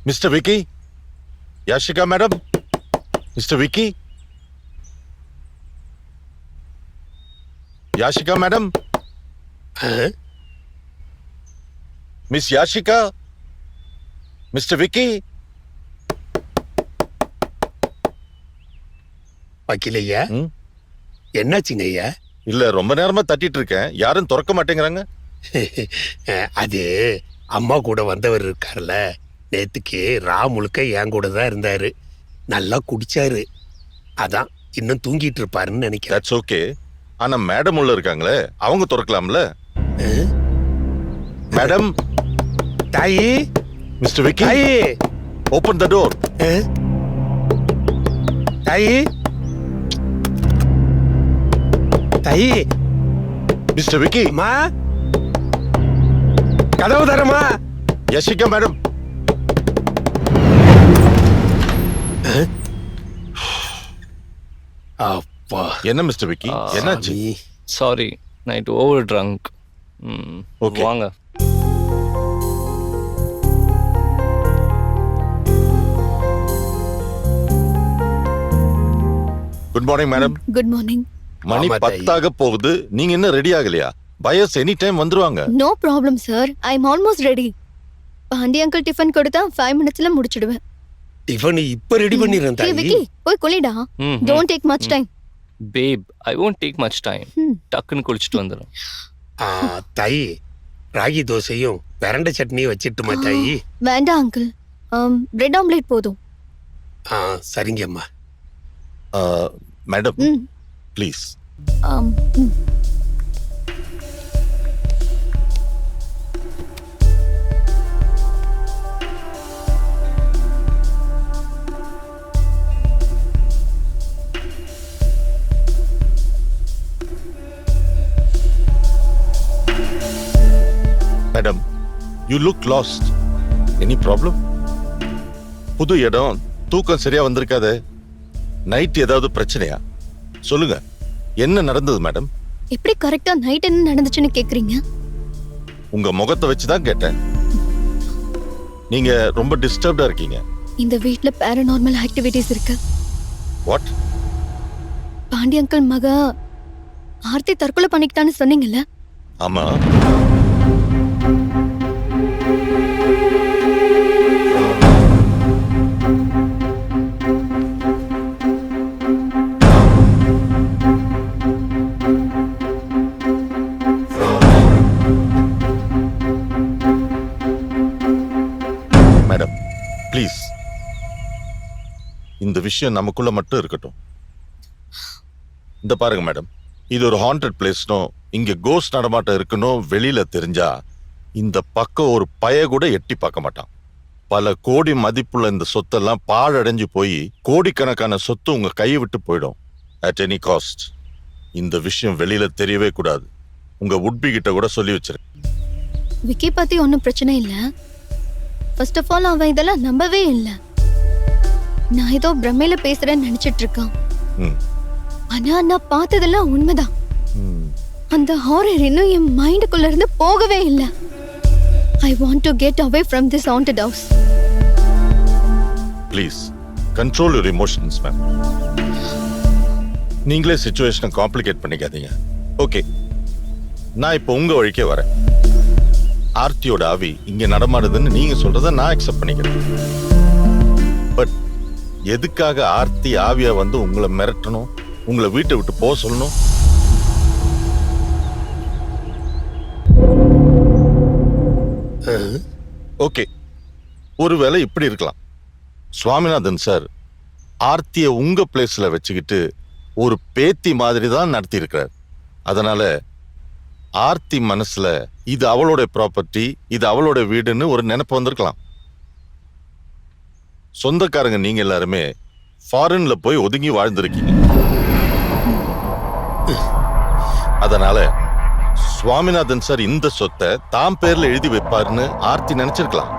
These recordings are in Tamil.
Mister Vicky, Yashika madam, mister Vicky, Yashika madam, miss Yashika, mister Vicky. வக்கீலையா, என்னாச்சுங்க ஐயா? இல்ல, ரொம்ப நேரமா தட்டிட்டு இருக்கேன், யாரும் திறக்க மாட்டேங்கிறாங்க. அது அம்மா கூட வந்தவர் இருக்கார்ல, நேத்துக்கு முழுக்க என் கூட தான் இருந்தாரு. நல்லா குடிச்சாரு, அதான் இன்னும் தூங்கிட்டு இருப்பாருன்னு நினைக்கிறேன். That's okay. ஆனா மேடம் உள்ள இருக்காங்களே, அவங்க திறக்கலாம்ல. மேடம், தாயி, மிஸ்டர் விக்கி, தாயி, ஓபன் த டோர். தாயி, தாயி, மிஸ்டர் விக்கி, அம்மா, கதவு தரமா? யாஷிகா மேடம். அப்பா, என்ன மிஸ்டர் விக்கி, என்னாச்சு? Sorry, night over drunk. Okay. வாங்க. Good morning madam. Good morning. மணி ஆமா, தாயி. 10 ஆக போகுது, நீங்க என்ன ரெடி ஆகலையா? பயஸ் எனி டைம் வந்துருவாங்க. No problem sir, I am almost ready. Pandi uncle tiffin கொடுத்தா 5 மினிட்ஸ்ல முடிச்சிடுவேன். டிஃபன் இப்ப ரெடி பண்ணிடுறேன் ஹே தாயி. விக்கி, போய் குளிடா. Don't take much time. Babe, I won't take much time. டக்குன்னு குளிச்சுட்டு வந்துடும். தாயி, ராகி தோசையும் பிரண்டை சட்னியும் வச்சிட்டுமா தாயி? வேண்டாம் அங்கிள், பிரெட் ஆம்லேட் போதும். சரிங்கம்மா. மேடம் ம், ப்ளீஸ். ஆம், ம். Madam, you look last. Any problem? புது இடம், தூக்கம் சரியா வந்திருக்காது. நைட் ஏதாவது பிரச்சனையா? சொல்லுங்க, என்ன நடந்தது மேடம்? எப்படி கரெக்டா நைட் என்ன நடந்துச்சுன்னு கேக்குறீங்க? உங்க முகத்தை வச்சு தான் கேட்டேன். நீங்க ரொம்ப டிஸ்டர்ப்டா இருக்கீங்க. இந்த வீட்ல பேரநார்மல் ஆக்டிவிட்டிஸ் இருக்கு. வாட்? பாண்டி அங்கிள் மக ஆர்த்தி தற்கொலை பண்ணிக்கிட்டான்னு சொன்னீங்கல்ல? ஆமா. மேடம் ப்ளீஸ், இந்த விஷயம் நமக்குள்ள மட்டும் இருக்கட்டும். இந்த பாருங்க மேடம், இது ஒரு ஹாண்டட் பிளேஸ்னோ, இங்க கோஸ்ட் நடமாட்டம் இருக்கணும் வெளியில தெரிஞ்சா இந்த பக்கம் ஒரு பய கூட எட்டி பார்க்க மாட்டான். பல கோடி மதிப்புள்ள இந்த சொத்தெல்லாம் பாழடைஞ்சு போய் கோடிக்கணக்கான சொத்து உங்க கையை விட்டு போயிடும். அட் எனி காஸ்ட் இந்த விஷயம் வெளியில தெரியவே கூடாது. உங்க உட்பி கிட்ட கூட சொல்லி வச்சிருக்கேன். விக்கி பத்தி ஒன்றும் பிரச்சனை இல்லை. ஃபர்ஸ்ட் ஆஃப் ஆல் அவன் இதெல்லாம் நம்பவே இல்லை. நான் ஏதோ பிரமையில பேசுறேன்னு நினைச்சிட்டு இருக்கான். ம். ஆனா நான் பார்த்ததெல்லாம் உண்மைதான். ம். அந்த ஹாரர் இன்னும் என் மைண்டுக்குள்ள இருந்து போகவே இல்லை. I want to get away from this haunted house. Please control your emotions ma'am. நீங்களே சிச்சுவேஷனை காம்ப்ளிகேட் பண்ணிக்காதீங்க. ஓகே, நான் இப்போ உங்க வழிக்கே வரேன். ஆர்த்தியோட ஆவி இங்க நடமாடுதுன்னு நீங்க சொல்றத நான் அக்செப்ட் பண்ணிக்கிறேன். பட் எதுக்காக ஆர்த்தி ஆவியா வந்து உங்களை மிரட்டணும், உங்களை வீட்டை விட்டு போக சொல்லணும்? ஓகே, ஒருவேளை இப்படி இருக்கலாம். சுவாமிநாதன் சார் ஆர்த்தியை உங்க பிளேஸ்ல வச்சுக்கிட்டு ஒரு பேத்தி மாதிரி தான் நடத்தி இருக்கிறார். அதனால ஆர்த்தி மனசுல இது அவளோட ப்ராப்பர்ட்டி, இது அவளோட வீடுன்னு ஒரு நினைப்பு வந்திருக்கலாம். சொந்தக்காரங்க நீங்க எல்லாருமே ஃபாரின்ல போய் ஒதுங்கி வாழ்ந்திருக்கீங்க. அதனால சுவாமிநாதன் சார் இந்த சொத்தை தாம் பேர்ல எழுதி வைப்பாருன்னு ஆர்த்தி நினைச்சிருக்கலாம்.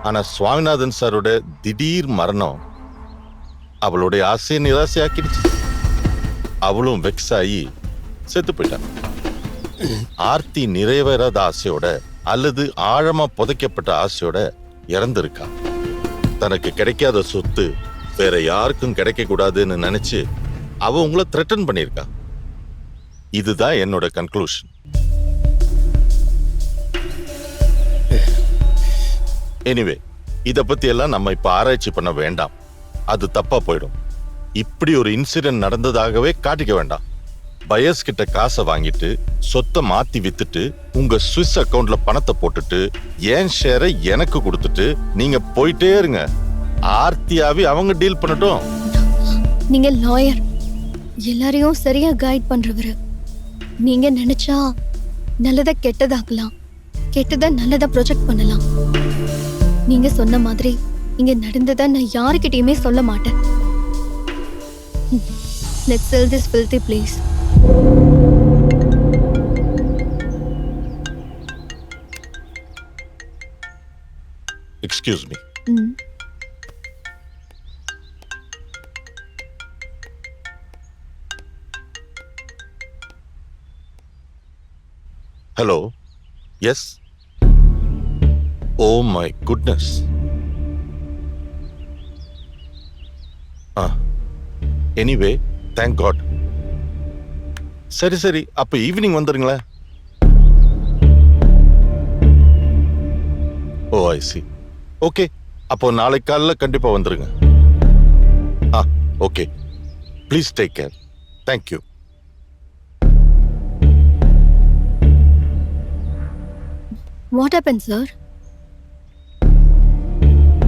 ஆனா சுவாமிநாதன் சாரோட திடீர் மரணம் அவளுடைய ஆசையை நிராசையாக்கிடுச்சு. அவளும் வெக்ஸ் ஆகி செத்து போயிட்டான். ஆர்த்தி நிறைவேறாத ஆசையோட அல்லது ஆழமா புதைக்கப்பட்ட ஆசையோட இறந்திருக்கா. தனக்கு கிடைக்காத சொத்து வேற யாருக்கும் கிடைக்க கூடாதுன்னு நினைச்சு அவ உங்களை த்ரெட்டன் பண்ணிருக்கா. இதுதான் என்னோட கன்க்ளூஷன். எனிவே, இத பத்தி எல்லாம் நம்ம இப்ப ஆராய்ச்சி பண்ண வேண்டாம். அது தப்பா போயிடும். இப்படி ஒரு இன்சிடென்ட் நடந்ததாகவே காட்டிக்க வேண்டாம். பயஸ் கிட்ட காசை வாங்கிட்டு சொத்தை மாத்தி வித்துட்டு உங்க ஸ்விஸ் அக்கவுண்ட்ல பணத்தை போட்டுட்டு ஏன் ஷேரை எனக்கு கொடுத்துட்டு நீங்க போயிட்டே இருங்க. ஆர்த்தியாவி அவங்க டீல் பண்ணட்டும். நீங்க லாயர், எல்லாரையும் சரியா கைட் பண்றவரு. நீங்க நினைச்சா நல்லதை கெட்டதாக்கலாம், கெட்டதை நல்லதா ப்ரொஜெக்ட் பண்ணலாம். நீங்க சொன்ன மாதிரி இங்க நடந்ததை நான் யாருக்கிட்டயுமே சொல்ல மாட்டேன். Let's sell this filthy place. Excuse me. Hello. Yes. Oh my goodness. Anyway, thank God. சரி சரி, அப்ப ஈவினிங் வந்துருங்களேன். Oh I see. ஓகே, அப்போ நாளைக்கு காலைல கண்டிப்பா வந்துருங்க. Okay, please take care. Thank you. What happened, sir?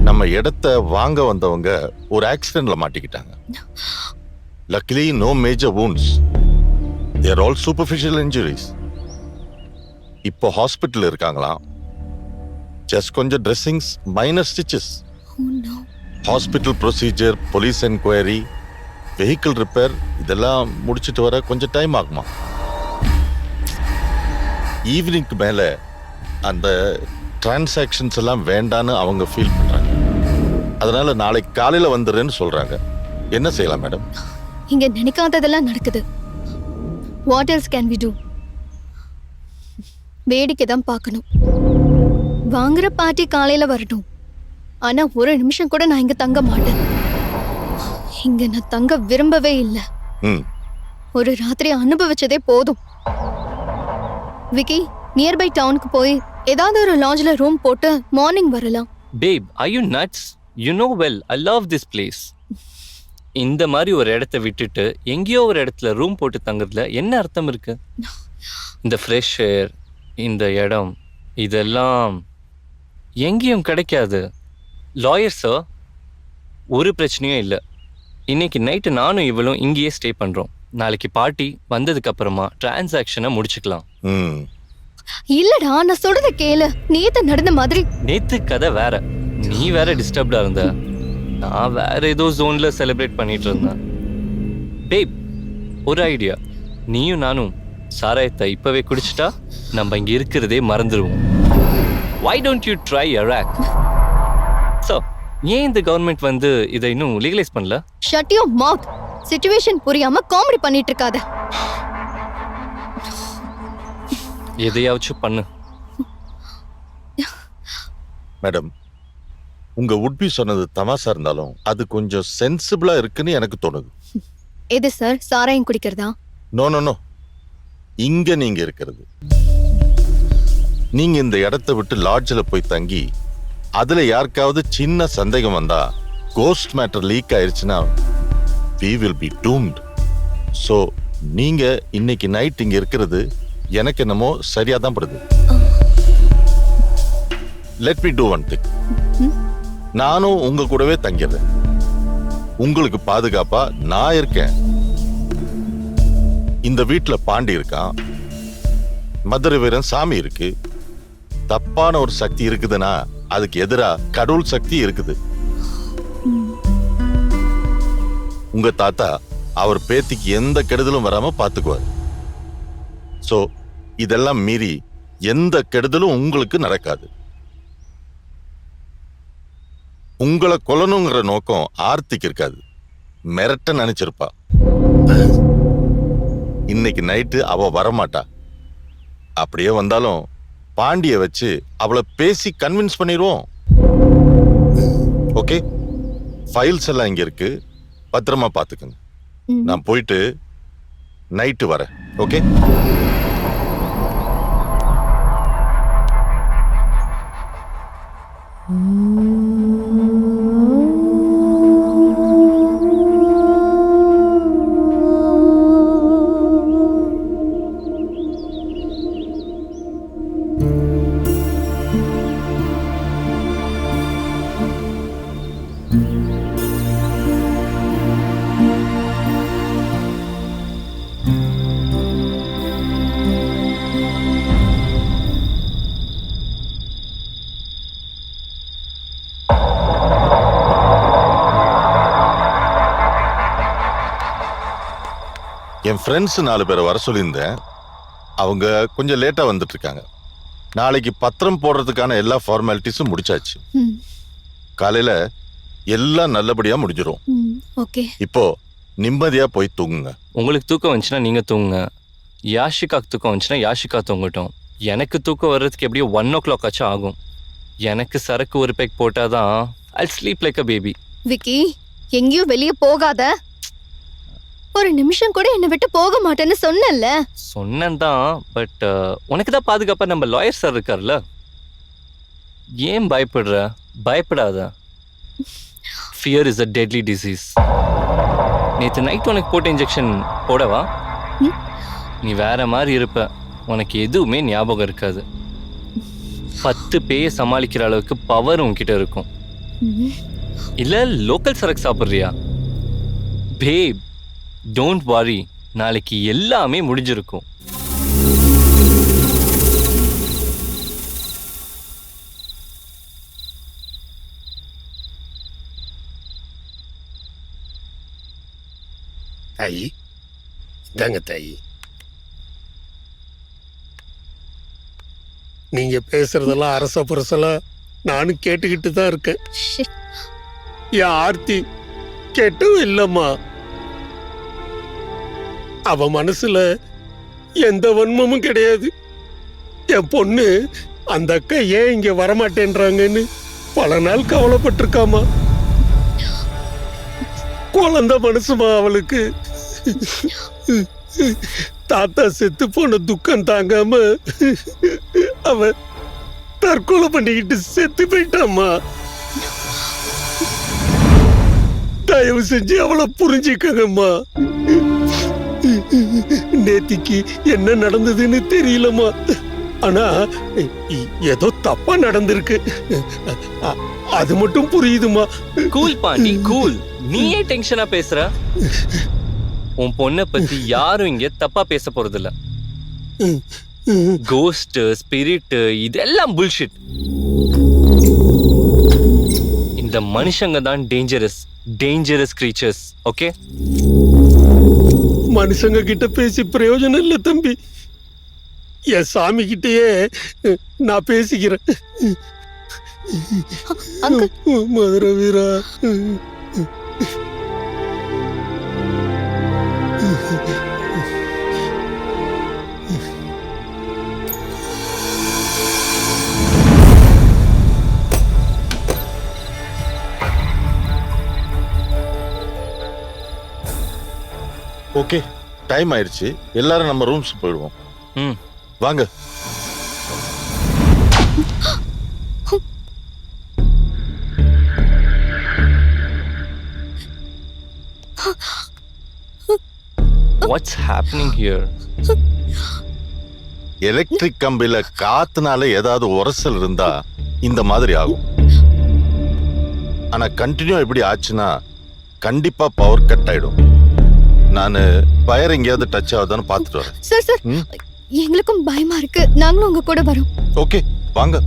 நம்ம இடத்த வாங்க வந்தவங்க ஒரு ஆக்சிடென்ட்ல மாட்டிக்கிட்டாங்க. Luckily no major wounds. They are all superficial injuries. இப்போ ஹாஸ்பிட்டல் இருக்காங்களாம். ஜஸ்ட் கொஞ்சம் dressings, minor stitches. Oh no. Hospital procedure, police enquiry, vehicle repair இதெல்லாம் முடிச்சிட்டு வர கொஞ்சம் டைம் ஆகுமா. ஈவினிங்க்கு மேல அந்த டிரான்சாக்ஷன்ஸ் எல்லாம் வேண்டான்னு அவங்க ஃபீல் பண்றாங்க. அதனால நாளைக்கு காலையில வந்துடுறேன்னு சொல்றாங்க. என்ன செய்யலாம் மேடம்? இங்க நினைக்காததெல்லாம் நடக்குது. What else can we do? வேடிக்கை தான் பார்க்கணும். வாங்குற பார்ட்டி காலையில வரட்டும். ஆனா ஒரு நிமிஷம் கூட நான் இங்க தங்க மாட்டேன். இங்க நான் தங்க விரும்பவே இல்லை. ஒரு ராத்திரி அனுபவிச்சதே போதும். விக்கி, நியர்பை டவுனுக்கு போய் ஏதாவது ஒரு லாட்ஜ்ல ரூம் போட்டு மார்னிங் வரலாம். Babe, are you nuts? You know well, I love this place. இந்த மாதிரி ஒரு இடத்த விட்டுட்டு எங்கேயோ ஒரு இடத்துல ரூம் போட்டு தங்குறதுல என்ன அர்த்தம் இருக்கு? இந்த ஃப்ரெஷ் ஏர், இந்த இடம், இதெல்லாம் எங்கேயும் கிடைக்காது. லாயர் சார், ஒரு பிரச்சனையும் இல்லை. இன்னைக்கு நைட்டு நானும் இவளும் இங்கேயே ஸ்டே பண்றோம். நாளைக்கு பார்ட்டி வந்ததுக்கு அப்புறமா டிரான்சாக்ஷனை முடிச்சுக்கலாம். இல்லடா, நான் சொல்றத கேளு. நேத்து நடந்த மாதிரி. நேத்து கதை வேற, நீ வேற டிஸ்டர்ப்டா இருந்த, நான் வேற ஏதோ ஜோன்ல செலிப்ரேட் பண்ணிட்டு இருந்தேன். பேப், ஒரு ஐடியா. நீயும் நானும் சாராயத்தை இப்பவே குடிச்சிட்டா நம்ம இங்க இருக்கிறதே மறந்துடுவோம். Why don't you try Iraq? So, ஏன் இந்த கவர்மெண்ட் வந்து இதை இன்னும் லீகலைஸ் பண்ணல? Shut your mouth. சிச்சுவேஷன் புரியாம காமெடி பண்ணிட்டு இருக்காத. எதையாச்சும் பண்ணு. மேடம், உங்க உட்பி சொன்னது தமாசா இருந்தாலும் அது கொஞ்சம் சென்சிபிளா இருக்குன்னு எனக்கு தோணுது. எது சார், சாராயம் குடிக்கிறதா? நோ நோ நோ, இங்க நீங்க இருக்கிறது. நீங்க இந்த இடத்தை விட்டு லாட்ஜில் போய் தங்கி அதுல யாருக்காவது சின்ன சந்தேகம் வந்தா, கோஸ்ட் மேட்டர் லீக் ஆயிருச்சுன்னா we will be doomed. So நீங்க இன்னைக்கு நைட் இங்க இருக்கிறது எனக்கு என்னமோ சரியா தான் படுது. Let me do one thing. நானும் உங்க கூடவே தங்கிடுறேன். உங்களுக்கு பாதுகாப்பா நான் இருக்கேன். இந்த வீட்டுல பாண்டி இருக்கான், மதுரை வீரன் சாமி இருக்கு. தப்பான ஒரு சக்தி இருக்குதுன்னா அதுக்கு எதிரா கடவுள் சக்தி இருக்குது. உங்க தாத்தா அவர் பேத்திக்கு எந்த கெடுதலும் வராம பாத்துக்குவார். சோ இதெல்லாம் மீறி எந்த கெடுதலும் உங்களுக்கு நடக்காது. உங்களை கொல்லணுங்கிற நோக்கம் ஆர்த்திக்கு இருக்காது, மிரட்ட நினைச்சிருப்பா. இன்னைக்கு நைட்டு அவ வரமாட்டா. அப்படியே வந்தாலும் பாண்டிய வச்சு அவளை பேசி கன்வின்ஸ் பண்ணிடுவோம். ஓகே, ஃபைல்ஸ் எல்லாம் இங்க இருக்கு, பத்திரமா பாத்துக்கங்க. ம். நான் போயிட்டு நைட்டு வரேன். ஓகே? என் ஃப்ரெண்ட்ஸ் 4 பேரை வர சொல்லியிருந்தேன். அவங்க கொஞ்சம் லேட்டா வந்துட்டு இருக்காங்க. நாளைக்கு பத்திரம் போடுறதுக்கான எல்லா ஃபார்மாலிட்டிஸும் முடிச்சாச்சு. ம். காலையில எல்லாம் நல்லபடியா முடிஞ்சிரும். ம். ஓகே. இப்போ நிம்மதியா போய் தூங்குங்க. உங்களுக்கு தூக்கம் வந்துச்சுன்னா நீங்க தூங்குங்க. யாஷிகாக்கு தூக்கம் வந்துச்சுன்னா யாஷிகா தூங்கட்டும். எனக்கு தூக்கம் வர்றதுக்கு எப்படியும் 1 o'clock ஆச்சும் ஆகும். எனக்கு சரக்கு ஒரு பேக் போட்டாதான் I sleep like a baby. Vicky, எங்கேயும் வெளியே போகாத. ஒரு நிமிஷம் கூட என்னை விட்டு போக மாட்டேன்னு சொன்னேன்ல. சொன்னேன் தான், பட் உனக்கு தான் பாதுகாப்பா நம்ம லாயர் சார் இருக்கார்ல. ஏன் பயப்படுற? பயப்படாத. Fear is a deadly disease. நேற்று நைட் உனக்கு போட்ட இன்ஜெக்ஷன் போடவா? ம்? நீ வேற மாதிரி இருப்ப. உனக்கு எதுவுமே ஞாபகம் இருக்காது. 10 பேயை சமாளிக்கிற அளவுக்கு பவர் உன்கிட்ட இருக்கும். ம். இல்ல லோக்கல் சரக்கு சாப்பிட்றியா? பேப், டோன்ட் வரி, நாளைக்கு எல்லாமே முடிஞ்சிருக்கும். தாயி, இதாங்க தாயி. நீங்க பேசுறதெல்லாம் அரச புரசலா நானும் கேட்டுக்கிட்டு தான் இருக்கேன். ஷிட். என் ஆர்த்தி கெட்டவும் இல்லம்மா. அவ மனசுல எந்த வன்மமும் கிடையாது. என் பொண்ணு அந்த அக்கா ஏன் இங்க வரமாட்டேன்றாங்கன்னு பல நாள் கவலைப்பட்டிருக்காமா. குழந்தை மனசுமா அவளுக்கு. தாத்தா செத்து போன துக்கம் தாங்காம அவ தற்கொலை பண்ணிக்கிட்டு செத்து போயிட்டாமா. தயவு செஞ்சு அவளை புரிஞ்சுக்கங்கம்மா. நேத்திக்கு என்ன நடந்ததுன்னு தெரியலம்மா. ஆனா ஏதோ தப்பா நடந்திருக்கு, அது மட்டும் புரியுதுமா. Cool Pandi, cool. நீயே டென்ஷனா பேசுற. உன் பொண்ணை பத்தி யாரும் இங்க தப்பா பேச போறதில்ல. கோஸ்ட், ஸ்பிரிட், இதெல்லாம் புல்ஷிட். இந்த மனுஷங்க தான் டேஞ்சரஸ் கிரீச்சர்ஸ். ஓகே? மனுஷங்க கிட்ட பேசி பிரயோஜனம் இல்ல தம்பி. என் சாமி கிட்டயே நான் பேசிக்கிறேன். அங்கிள். மதுரை வீரா, ஓகே, டைம் ஆயிடுச்சு. எல்லாரும் நம்ம ரூம்ஸ் போயிடுவோம். ம். வாங்க. What's happening here? எலக்ட்ரிக் கம்பியில காத்துனால ஏதாவது உரசல் இருந்தா இந்த மாதிரி ஆகும். ஆனா கண்டினியூ இப்படி ஆச்சுன்னா கண்டிப்பா பவர் கட் ஆயிடும். நான் வயர் எங்கேயாவது டச் ஆகுதான்னு பார்த்துட்டு வரேன். சார் சார், ம்? எங்களுக்கும் பயமா இருக்கு. நாங்களும் உங்க கூட வரோம். ஓகே, வாங்க.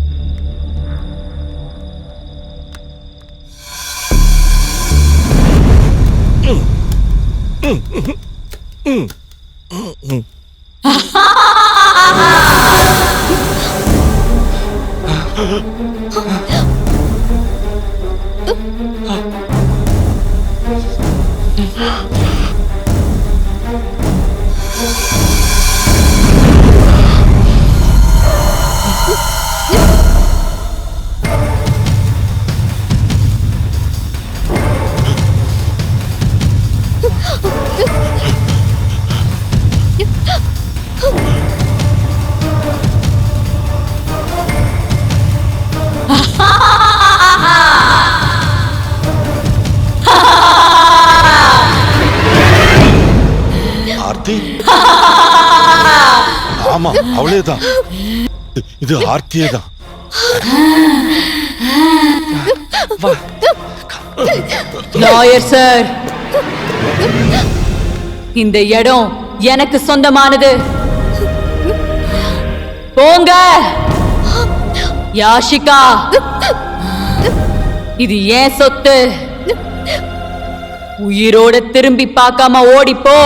ஆமா அவளே தான். இது ஆர்த்தியே தான். லாயர் சார், இந்த இடம் எனக்கு சொந்தமானது. போங்க. யாஷிகா, இது ஏன் சொத்து. உயிரோட திரும்பி பார்க்காம ஓடிப்போ.